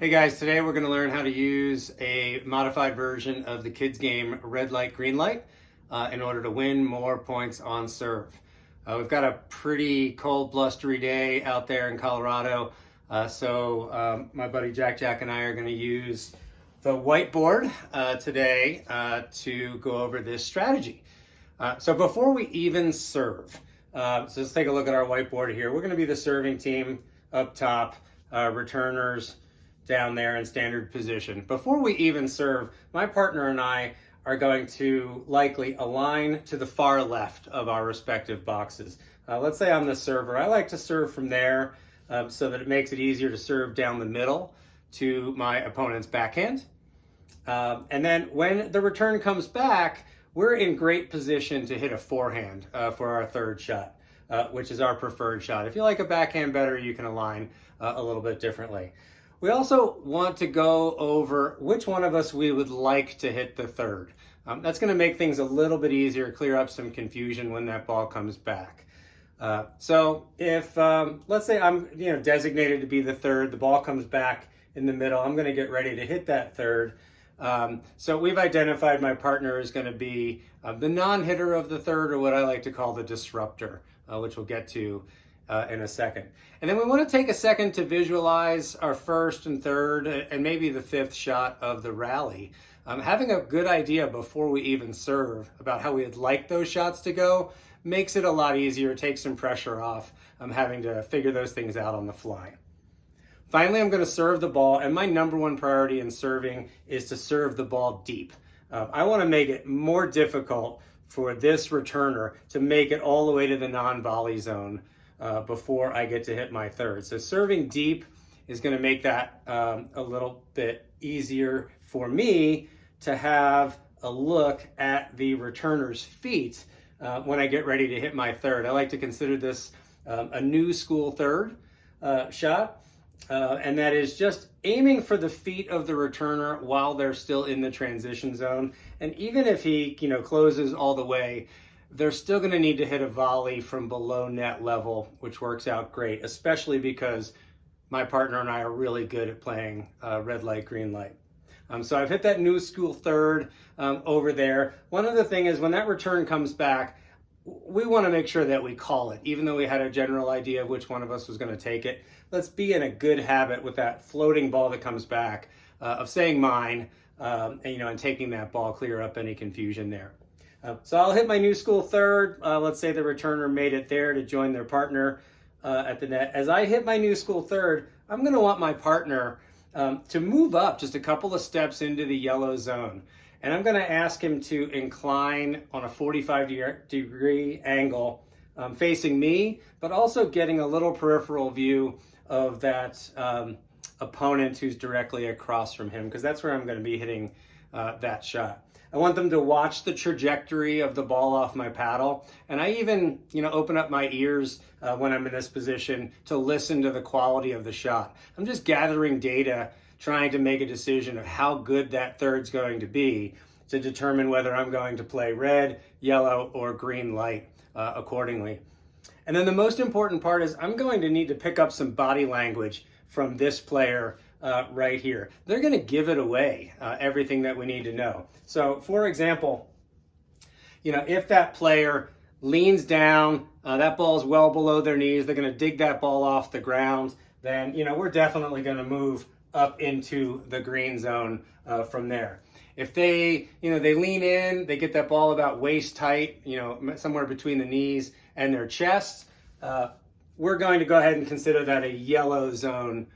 Hey guys, today we're going to learn how to use a modified version of the kids game red light, green light in order to win more points on serve. We've got a pretty cold, blustery day out there in Colorado, so my buddy Jack and I are going to use the whiteboard today to go over this strategy. So before we even serve, so let's take a look at our whiteboard here. We're going to be the serving team up top, returners down there in standard position. Before we even serve, my partner and I are going to likely align to the far left of our respective boxes. Let's say I'm the server. I like to serve from there so that it makes it easier to serve down the middle to my opponent's backhand. And then when the return comes back, we're in great position to hit a forehand for our third shot, which is our preferred shot. If you like a backhand better, you can align a little bit differently. We also want to go over which one of us we would like to hit the third. That's going to make things a little bit easier, clear up some confusion when that ball comes back. So if, let's say I'm designated to be the third, the ball comes back in the middle, I'm going to get ready to hit that third. So we've identified my partner is going to be the non-hitter of the third, or what I like to call the disruptor, which we'll get to in a second. And then we want to take a second to visualize our first and third and maybe the fifth shot of the rally. Having a good idea before we even serve about how we'd like those shots to go makes it a lot easier, takes some pressure off having to figure those things out on the fly. Finally, I'm going to serve the ball, and my number one priority in serving is to serve the ball deep. I want to make it more difficult for this returner to make it all the way to the non-volley zone before I get to hit my third. So serving deep is going to make that a little bit easier for me to have a look at the returner's feet when I get ready to hit my third. I like to consider this a new school third shot, and that is just aiming for the feet of the returner while they're still in the transition zone. And even if he closes all the way, they're still going to need to hit a volley from below net level, which works out great, especially because my partner and I are really good at playing red light, green light. So I've hit that new school third over there. One other thing is when that return comes back, we want to make sure that we call it, even though we had a general idea of which one of us was going to take it. Let's be in a good habit with that floating ball that comes back of saying mine, and taking that ball, clear up any confusion there. So I'll hit my new school third. Let's say the returner made it there to join their partner at the net. As I hit my new school third, I'm going to want my partner to move up just a couple of steps into the yellow zone. And I'm going to ask him to incline on a 45-degree angle facing me, but also getting a little peripheral view of that opponent who's directly across from him, because that's where I'm going to be hitting that shot. I want them to watch the trajectory of the ball off my paddle. And I even, open up my ears when I'm in this position to listen to the quality of the shot. I'm just gathering data, trying to make a decision of how good that third's going to be to determine whether I'm going to play red, yellow, or green light accordingly. And then the most important part is I'm going to need to pick up some body language from this player right here. They're going to give it away, everything that we need to know. So, for example, if that player leans down, that ball's well below their knees, they're going to dig that ball off the ground, then, we're definitely going to move up into the green zone from there. If they, they lean in, they get that ball about waist height, somewhere between the knees and their chest, we're going to go ahead and consider that a yellow zone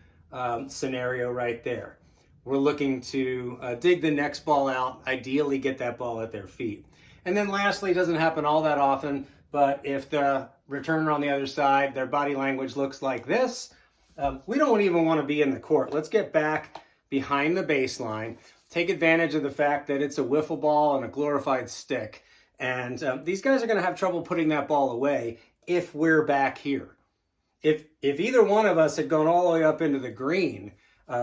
scenario right there. We're looking to dig the next ball out, ideally get that ball at their feet. And then lastly, it doesn't happen all that often, but if the returner on the other side, their body language looks like this, we don't even want to be in the court. Let's get back behind the baseline, take advantage of the fact that it's a wiffle ball and a glorified stick. And these guys are going to have trouble putting that ball away if we're back here. If either one of us had gone all the way up into the green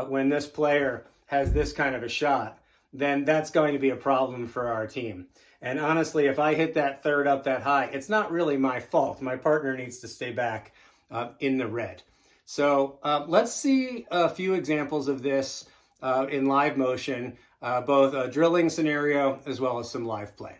when this player has this kind of a shot, then that's going to be a problem for our team. And honestly, if I hit that third up that high, it's not really my fault. My partner needs to stay back in the red. So let's see a few examples of this in live motion, both a drilling scenario as well as some live play.